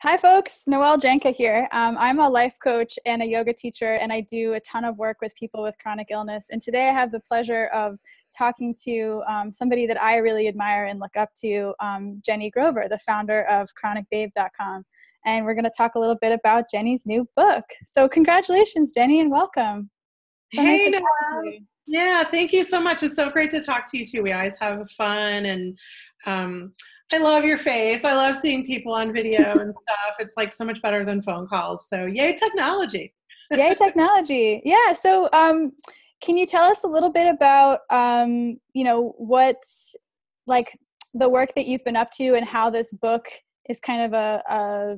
Hi, folks. Noelle Janka here. I'm a life coach and a yoga teacher, and I do a ton of work with people with chronic illness. And today I have the pleasure of talking to somebody that I really admire and look up to, Jenni Grover, the founder of ChronicBabe.com. And we're going to talk a little bit about Jenni's new book. So congratulations, Jenni, and welcome. So nice Hey, to chat with Noelle. you. Yeah, thank you so much. It's so great to talk to you too. We always have fun, and I love your face. I love seeing people on video and stuff. It's like so much better than phone calls. So yay, technology. Yay, technology. Yeah. So, can you tell us a little bit about, what, like, the work that you've been up to and how this book is kind of a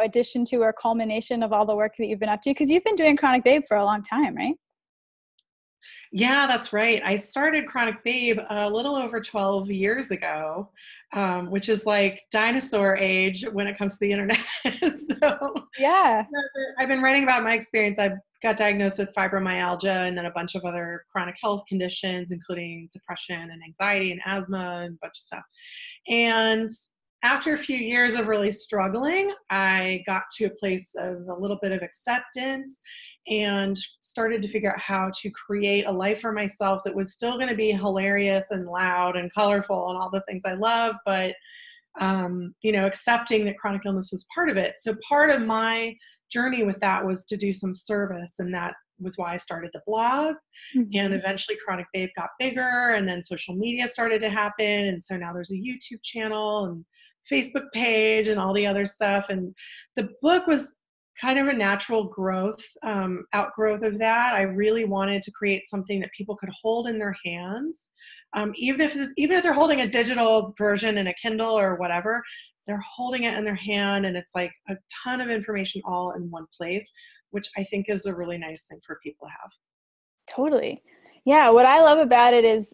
addition to or culmination of all the work that you've been up to? Because you've been doing Chronic Babe for a long time, right? Yeah, that's right. I started Chronic Babe a little over 12 years ago, which is like dinosaur age when it comes to the internet. Yeah. I've been writing about my experience. I got diagnosed with fibromyalgia and then a bunch of other chronic health conditions, including depression and anxiety and asthma and a bunch of stuff. And after a few years of really struggling, I got to a place of a little bit of acceptance and started to figure out how to create a life for myself that was still going to be hilarious and loud and colorful and all the things I love, but accepting that chronic illness was part of it. So part of my journey with that was to do some service, and that was why I started the blog. And Mhm. eventually Chronic Babe got bigger, and then social media started to happen. And so now there's a YouTube channel and Facebook page and all the other stuff. And the book was kind of a natural growth, outgrowth of that. I really wanted to create something that people could hold in their hands. Even if they're holding a digital version in a Kindle or whatever, they're holding it in their hand, and it's like a ton of information all in one place, which I think is a really nice thing for people to have. Totally. Yeah. What I love about it is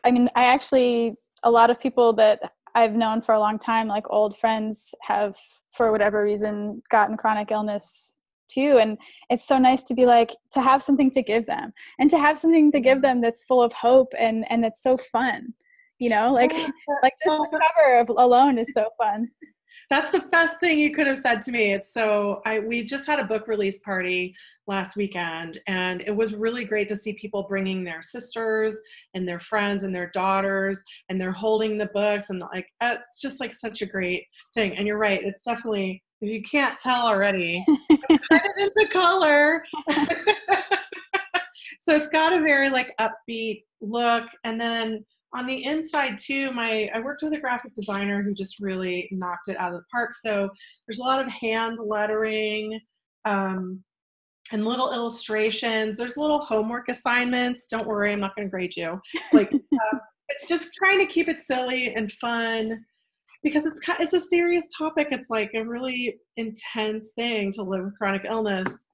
a lot of people that I've known for a long time, like old friends, have, for whatever reason, gotten chronic illness too. And it's so nice to have something to give them, and to have something to give them that's full of hope and that's so fun, like, like just the cover alone is so fun. That's the best thing you could have said to me. We just had a book release party last weekend, and it was really great to see people bringing their sisters and their friends and their daughters, and they're holding the books, and like, it's just like such a great thing. And you're right. It's definitely, if you can't tell already, kind of into color. So it's got a very like upbeat look. And then on the inside too, I worked with a graphic designer who just really knocked it out of the park. So there's a lot of hand lettering, and little illustrations. There's little homework assignments. Don't worry, I'm not going to grade you. Like, but just trying to keep it silly and fun, because it's a serious topic. It's like a really intense thing to live with chronic illness.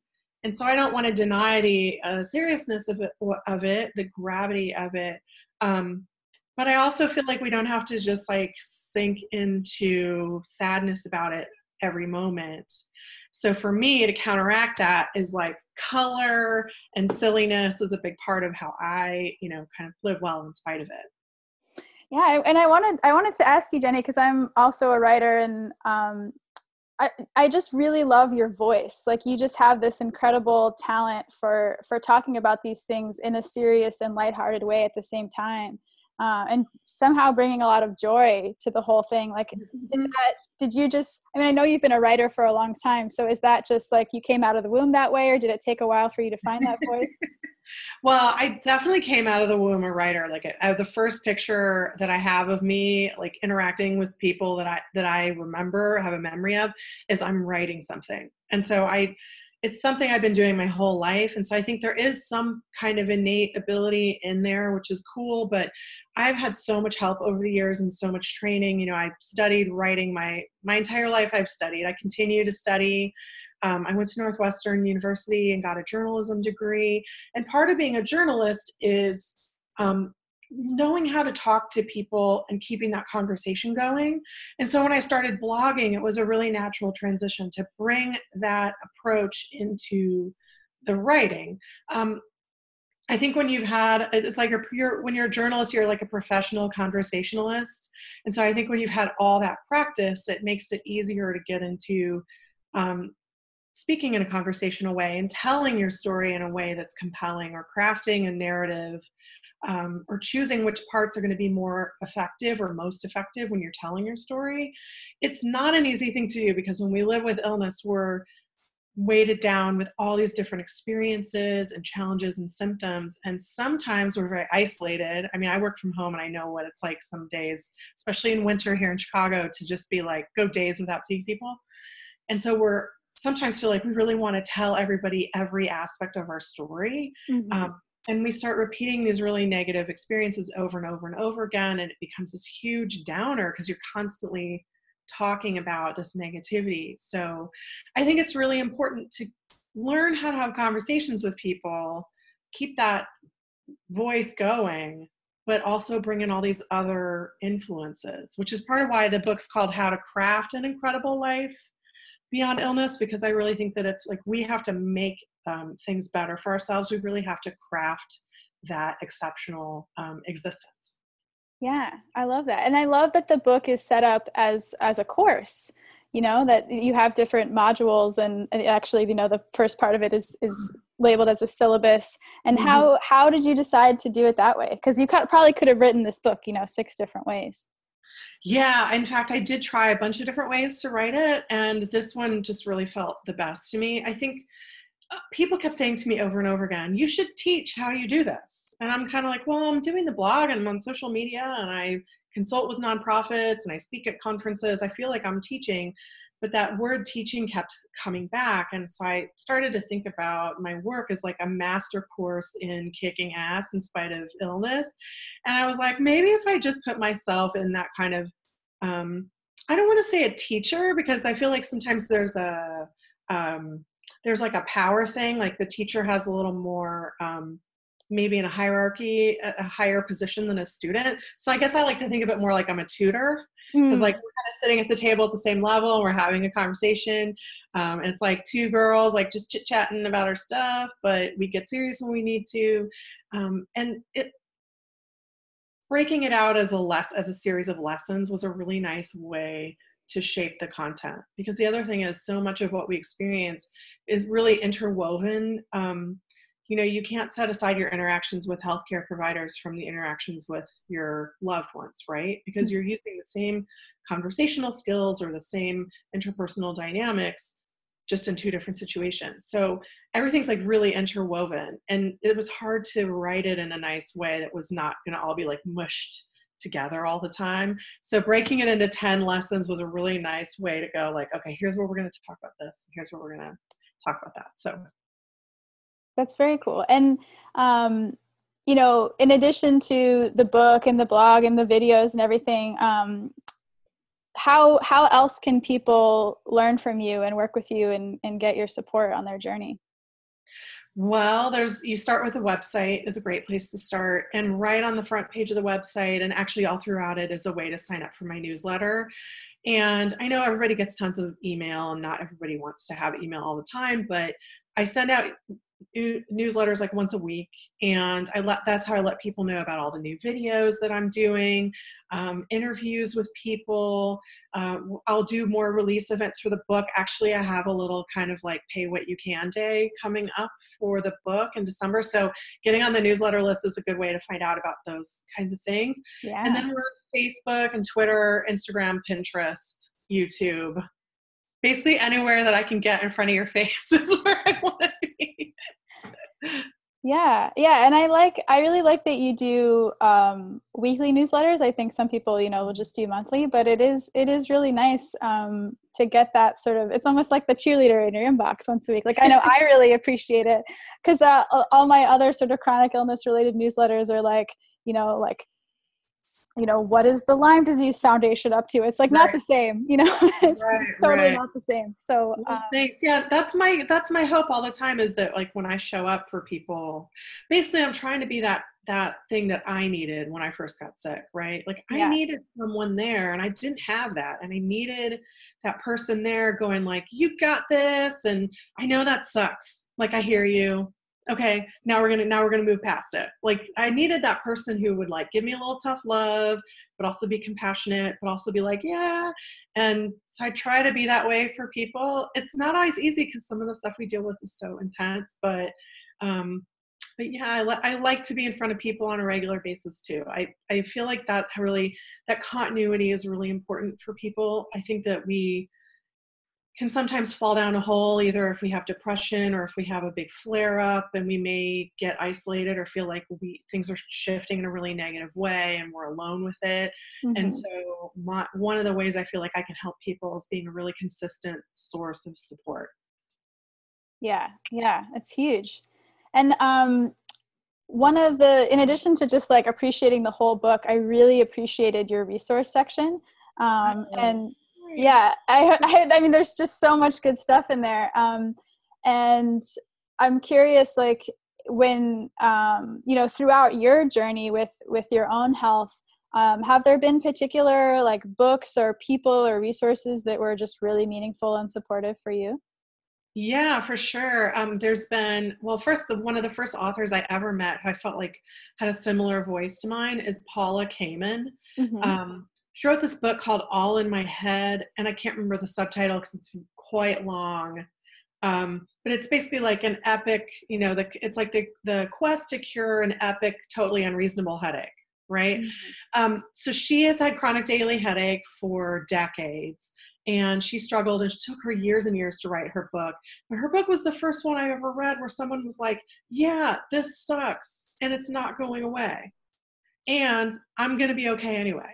And so I don't want to deny the seriousness of it, the gravity of it. But I also feel like we don't have to just like sink into sadness about it every moment. So for me, to counteract that is like color and silliness is a big part of how I, kind of live well in spite of it. Yeah, and I wanted to ask you, Jenni, because I'm also a writer, and I just really love your voice. Like, you just have this incredible talent for talking about these things in a serious and lighthearted way at the same time, and somehow bringing a lot of joy to the whole thing. Like, did you just? I mean, I know you've been a writer for a long time, so is that just like you came out of the womb that way, or did it take a while for you to find that voice? Well, I definitely came out of the womb a writer. Like, the first picture that I have of me, like interacting with people that I remember, have a memory of, is I'm writing something. And so it's something I've been doing my whole life. And so I think there is some kind of innate ability in there, which is cool. But I've had so much help over the years and so much training. I studied writing my entire life. I've studied. I continue to study. I went to Northwestern University and got a journalism degree. And part of being a journalist is knowing how to talk to people and keeping that conversation going. And so when I started blogging, it was a really natural transition to bring that approach into the writing. I think when you've had, it's like when you're a journalist, you're like a professional conversationalist. And so I think when you've had all that practice, it makes it easier to get into um, speaking in a conversational way and telling your story in a way that's compelling, or crafting a narrative, or choosing which parts are going to be more effective or most effective when you're telling your story. It's not an easy thing to do, because when we live with illness, we're weighted down with all these different experiences and challenges and symptoms. And sometimes we're very isolated. I mean, I work from home and I know what it's like some days, especially in winter here in Chicago, to just be like, go days without seeing people. And so we're sometimes feel like we really want to tell everybody every aspect of our story. Mm-hmm. And we start repeating these really negative experiences over and over and over again. And it becomes this huge downer because you're constantly talking about this negativity. So I think it's really important to learn how to have conversations with people, keep that voice going, but also bring in all these other influences, which is part of why the book's called How to Craft an Incredible Life Beyond Illness, because I really think that it's like we have to make things better for ourselves. We really have to craft that exceptional existence. Yeah, I love that. And I love that the book is set up as a course, that you have different modules, and actually, the first part of it is labeled as a syllabus. And Mm-hmm. how did you decide to do it that way? Because you probably could have written this book, 6 different ways. Yeah, in fact, I did try a bunch of different ways to write it, and this one just really felt the best to me. I think people kept saying to me over and over again, you should teach how you do this. And I'm kind of like, well, I'm doing the blog and I'm on social media and I consult with nonprofits and I speak at conferences. I feel like I'm teaching, but that word teaching kept coming back. And so I started to think about my work as like a master course in kicking ass in spite of illness. And I was like, maybe if I just put myself in that kind of, I don't want to say a teacher, because I feel like sometimes there's like a power thing, like the teacher has a little more maybe in a hierarchy, a higher position than a student. So I guess I like to think of it more like I'm a tutor, because like we're kind of sitting at the table at the same level and we're having a conversation, and it's like two girls like just chit-chatting about our stuff, but we get serious when we need to, and it breaking it out as a series of lessons was a really nice way to shape the content. Because the other thing is, so much of what we experience is really interwoven. You can't set aside your interactions with healthcare providers from the interactions with your loved ones, right? Because you're using the same conversational skills or the same interpersonal dynamics, just in two different situations. So everything's like really interwoven, and it was hard to write it in a nice way that was not going to all be like mushed together all the time. So breaking it into 10 lessons was a really nice way to go like, okay, here's where we're going to talk about this. Here's where we're going to talk about that. So That's very cool. And, in addition to the book and the blog and the videos and everything, how else can people learn from you and work with you and get your support on their journey? well, you start with a website is a great place to start. And right on the front page of the website, and actually all throughout it, is a way to sign up for my newsletter. And I know everybody gets tons of email and not everybody wants to have email all the time, but I send out newsletters like once a week, and that's how I let people know about all the new videos that I'm doing, interviews with people. I'll do more release events for the book. Actually, I have a little kind of like pay what you can day coming up for the book in December. So getting on the newsletter list is a good way to find out about those kinds of things. Yeah. And then we're Facebook and Twitter, Instagram, Pinterest, YouTube. Basically anywhere that I can get in front of your face is where I want to be. Yeah. And I really like that you do weekly newsletters. I think some people, will just do monthly, but it is really nice to get that sort of, it's almost like the cheerleader in your inbox once a week. Like I know I really appreciate it, because all my other sort of chronic illness related newsletters are like, what is the Lyme Disease Foundation up to? It's like not the same, it's totally not the same. So thanks. Yeah, that's my hope all the time, is that like when I show up for people, basically I'm trying to be that thing that I needed when I first got sick, right? Like I needed someone there and I didn't have that. And I needed that person there going like, you got this. And I know that sucks. Like I hear you. okay, now we're gonna move past it. Like I needed that person who would like give me a little tough love, but also be compassionate, but also be like, yeah. And so I try to be that way for people. It's not always easy because some of the stuff we deal with is so intense, um, but yeah, I like to be in front of people on a regular basis too. I feel like that continuity is really important for people. I think that we can sometimes fall down a hole, either if we have depression or if we have a big flare up, and we may get isolated or feel like things are shifting in a really negative way and we're alone with it. And Mm-hmm. so one of the ways I feel like I can help people is being a really consistent source of support. Yeah, yeah, it's huge. And in addition to just like appreciating the whole book, I really appreciated your resource section. Oh, And great. yeah, I mean, there's just so much good stuff in there. And I'm curious, like when, throughout your journey with your own health, have there been particular like books or people or resources that were just really meaningful and supportive for you? Yeah, for sure. There's been, well, first, one of the first authors I ever met who I felt like had a similar voice to mine is Paula Kamen. Mm-hmm. She wrote this book called All in My Head, and I can't remember the subtitle because it's quite long. But it's basically like an epic, it's like the quest to cure an epic, totally unreasonable headache, right? Mm-hmm. So she has had chronic daily headache for decades, and she struggled, and it took her years and years to write her book. But her book was the first one I ever read where someone was like, yeah, this sucks and it's not going away, and I'm going to be okay anyway.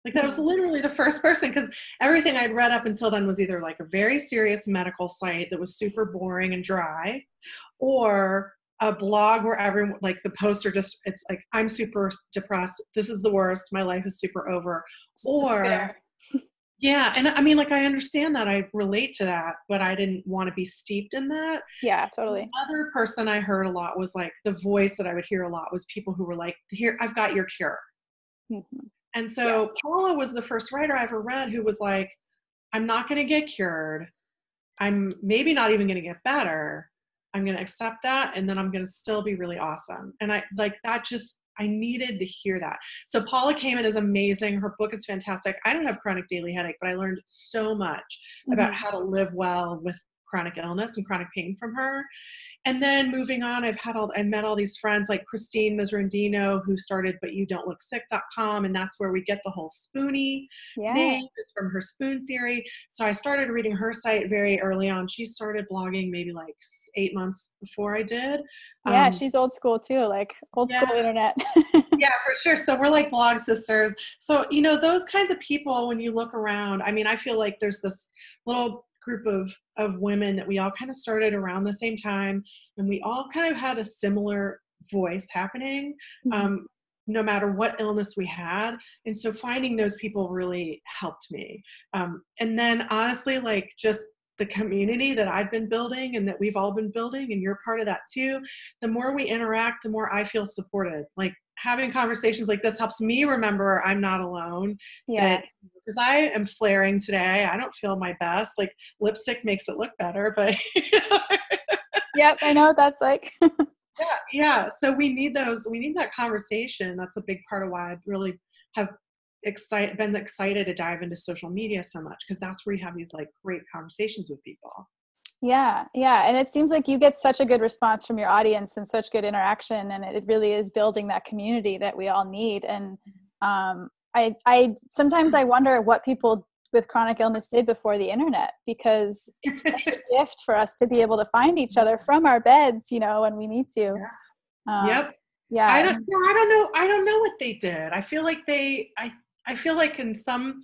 Like that was literally the first person, because everything I'd read up until then was either like a very serious medical site that was super boring and dry, or a blog where everyone, like the posts are just, it's like, I'm super depressed, this is the worst, my life is super over. Or Despair. yeah, and I mean, like, I understand that, I relate to that, but I didn't want to be steeped in that. Yeah, The totally. other person I heard a lot was like, the voice that I would hear a lot was people who were like, here, I've got your cure. Mm-hmm. And Yeah. so Paula was the first writer I ever read who was like, I'm not going to get cured. I'm maybe not even going to get better. I'm going to accept that. And then I'm going to still be really awesome. And I like that, just, I needed to hear that. So Paula Kamen is amazing. Her book is fantastic. I don't have chronic daily headache, but I learned so much about Mm-hmm. how to live well with chronic illness and chronic pain from her. And then moving on, I met all these friends like Christine Mizrandino, who started ButYouDon'tLookSick.com, and that's where we get the whole Spoonie Yeah. name, is from her spoon theory. So I started reading her site very early on. She started blogging maybe like 8 months before I did. Yeah, Um, she's old school too, like old yeah, school internet. yeah, for sure. So we're like blog sisters. So, those kinds of people, when you look around, I mean, I feel like there's this little group of women that we all kind of started around the same time, and we all kind of had a similar voice happening, Mhm. um, no matter what illness we had. And so finding those people really helped me. And then honestly, like just the community that I've been building and that we've all been building, and you're part of that too, the more we interact, the more I feel supported. Like having conversations like this helps me remember I'm not alone, Yeah. that because I am flaring today, I don't feel my best. Like lipstick makes it look better, but Yep, I know what that's like. yeah, yeah. So we need that conversation. That's a big part of why I really have been excited to dive into social media so much, because that's where you have these like great conversations with people. Yeah, yeah, and it seems like you get such a good response from your audience and such good interaction, and it really is building that community that we all need. And I sometimes I wonder what people with chronic illness did before the internet, because it's such a gift for us to be able to find each other from our beds, when we need to. Yeah. Um, Yep. I yeah, don't no, I don't know. I don't know what they did. I feel like I feel like in some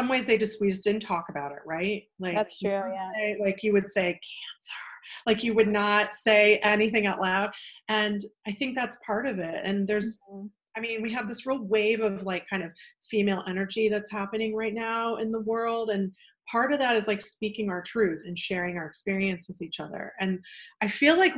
ways we just didn't talk about it, right? Like that's true. Yeah. you would say cancer. Like you would not say anything out loud. And I think that's part of it. And Mhm. I mean, we have this real wave of like kind of female energy that's happening right now in the world. And part of that is like speaking our truth and sharing our experience with each other. And I feel like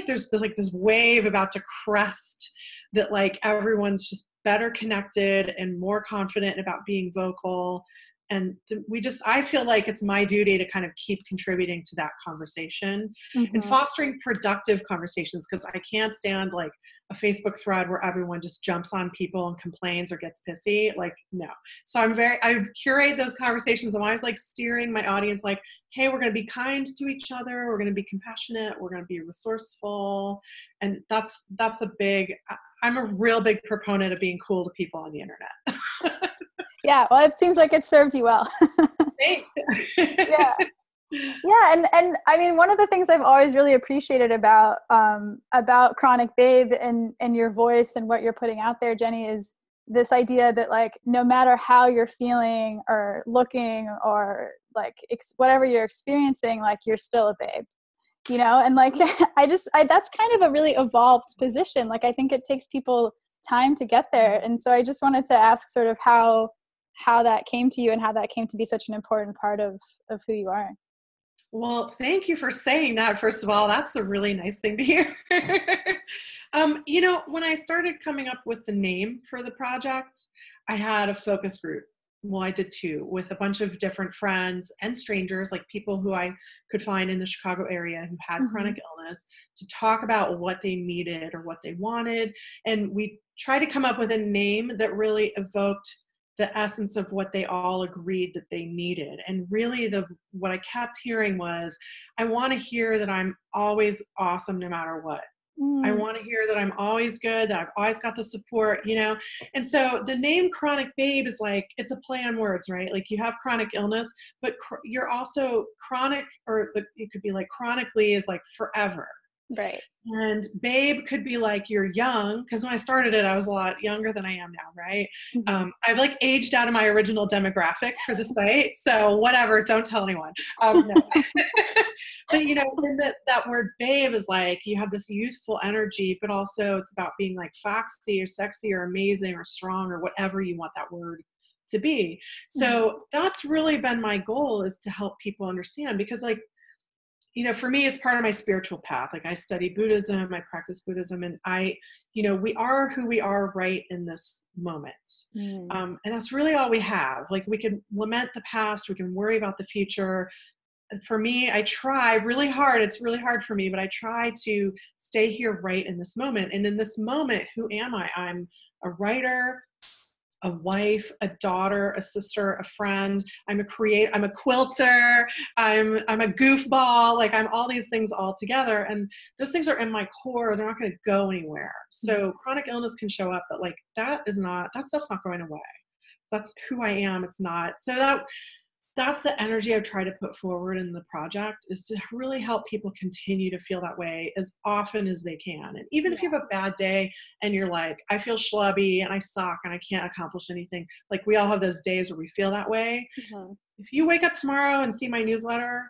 there's like this wave about to crest, that like everyone's just better connected and more confident about being vocal. I feel like it's my duty to kind of keep contributing to that conversation and fostering productive conversations, because I can't stand like a Facebook thread where everyone just jumps on people and complains or gets pissy. Like, no. So I curate those conversations. I'm always like steering my audience like, hey, we're going to be kind to each other. We're going to be compassionate. We're going to be resourceful. And I'm a real big proponent of being cool to people on the internet. Yeah. Well, it seems like it served you well. Thanks. Yeah. Yeah. And I mean, one of the things I've always really appreciated about ChronicBabe and your voice and what you're putting out there, Jenni, is this idea that like, no matter how you're feeling or looking or like whatever you're experiencing, like you're still a babe, you know? And like, that's kind of a really evolved position. Like, I think it takes people time to get there. And so I just wanted to ask sort of how that came to you and how that came to be such an important part of who you are. Well, thank you for saying that. First of all, that's a really nice thing to hear. When I started coming up with the name for the project, I had a focus group. Well, I did two, with a bunch of different friends and strangers, like people who I could find in the Chicago area who had chronic illness, to talk about what they needed or what they wanted. And we tried to come up with a name that really evoked the essence of what they all agreed that they needed. And really what I kept hearing was, I want to hear that I'm always awesome no matter what. I want to hear that I'm always good, that I've always got the support, you know? And so the name ChronicBabe is like, it's a play on words, right? Like, you have chronic illness, but you're also chronic, or it could be like chronically is like forever. Right. And babe could be like you're young, because when I started it, I was a lot younger than I am now, right? I've like aged out of my original demographic for the site, so whatever, don't tell anyone. No. But and that word babe is like, you have this youthful energy, but also it's about being like foxy or sexy or amazing or strong or whatever you want that word to be. So that's really been my goal, is to help people understand, because like, for me, it's part of my spiritual path. Like, I study Buddhism, I practice Buddhism, and we are who we are right in this moment. And that's really all we have. Like, we can lament the past, we can worry about the future. For me, I try really hard. It's really hard for me, but I try to stay here right in this moment. And in this moment, who am I? I'm a writer, a wife, a daughter, a sister, a friend. I'm a quilter. I'm a goofball. Like, I'm all these things all together. And those things are in my core. They're not going to go anywhere. So chronic illness can show up, but like, that stuff's not going away. That's who I am. It's not. So that's the energy I've tried to put forward in the project, is to really help people continue to feel that way as often as they can. And even if you have a bad day and you're like, I feel schlubby and I suck and I can't accomplish anything, like, we all have those days where we feel that way. If you wake up tomorrow and see my newsletter,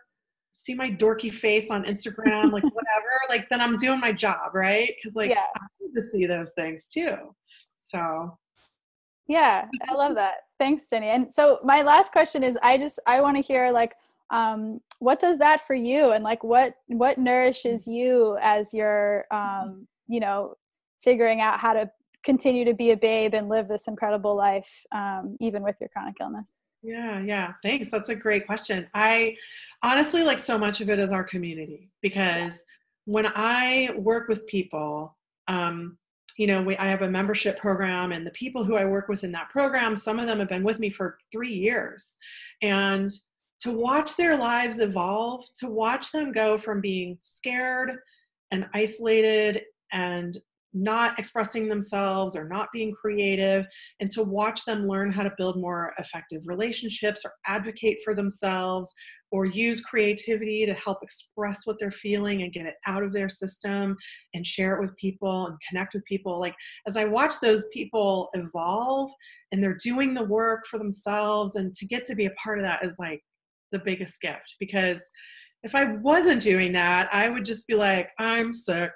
see my dorky face on Instagram, like whatever, like, then I'm doing my job, right? Because like, I need to see those things too. So yeah, I love that. Thanks, Jenni. And so my last question is, I want to hear like, what does that for you? And like, what nourishes you as you're, figuring out how to continue to be a babe and live this incredible life, even with your chronic illness? Yeah. Thanks. That's a great question. I honestly, like, so much of it is our community, because when I work with people, I have a membership program, and the people who I work with in that program, some of them have been with me for 3 years. And to watch their lives evolve, to watch them go from being scared and isolated and not expressing themselves or not being creative, and to watch them learn how to build more effective relationships or advocate for themselves or use creativity to help express what they're feeling and get it out of their system and share it with people and connect with people. Like, as I watch those people evolve and they're doing the work for themselves, and to get to be a part of that is like the biggest gift. Because if I wasn't doing that, I would just be like, I'm sick,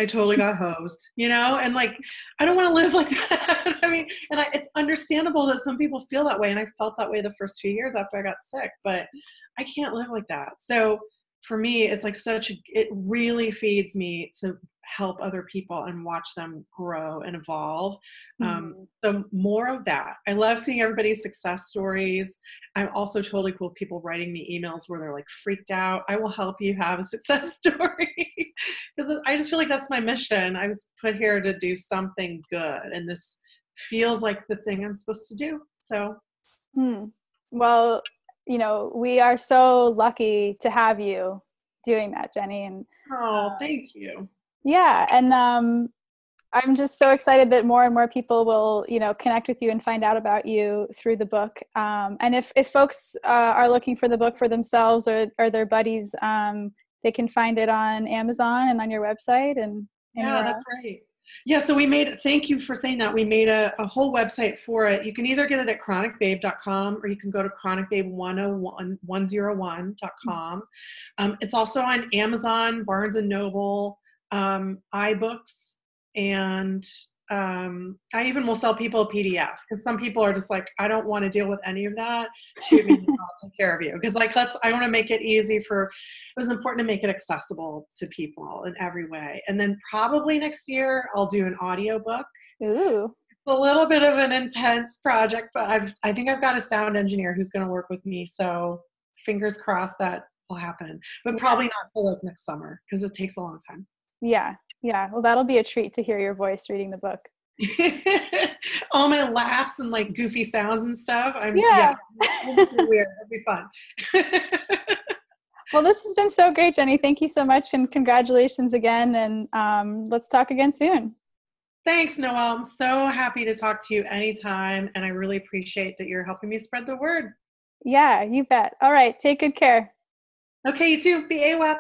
I totally got hosed, and like, I don't want to live like that. I mean, it's understandable that some people feel that way. And I felt that way the first few years after I got sick, but I can't live like that. So for me, it's like it really feeds me to help other people and watch them grow and evolve. Mhm. So more of that. I love seeing everybody's success stories. I'm also totally cool with people writing me emails where they're like freaked out. I will help you have a success story because I just feel like that's my mission. I was put here to do something good, and this feels like the thing I'm supposed to do. So, Well, we are so lucky to have you doing that, Jenni. And oh, thank you. yeah, and I'm just so excited that more and more people will, connect with you and find out about you through the book. And if folks are looking for the book for themselves or their buddies, they can find it on Amazon and on your website and Yeah, anywhere that's else. right. Yeah, so thank you for saying that. We made a whole website for it. You can either get it at chronicbabe.com or you can go to chronicbabe101.com. It's also on Amazon, Barnes and Noble, iBooks, and I even will sell people a PDF because some people are just like, I don't want to deal with any of that. Shoot me, I'll take care of you. Because I want to make it easy it was important to make it accessible to people in every way. And then probably next year I'll do an audiobook. Ooh. It's a little bit of an intense project, but I think I've got a sound engineer who's going to work with me. So fingers crossed that will happen, but probably not till like next summer because it takes a long time. Yeah. Yeah. Well, that'll be a treat to hear your voice reading the book. All my laughs and like goofy sounds and stuff. Yeah. It'll be weird. It'll be fun. Well, this has been so great, Jenni. Thank you so much, and congratulations again. And let's talk again soon. Thanks, Noelle. I'm so happy to talk to you anytime, and I really appreciate that you're helping me spread the word. Yeah, you bet. All right. Take good care. Okay, you too. Be AWAP.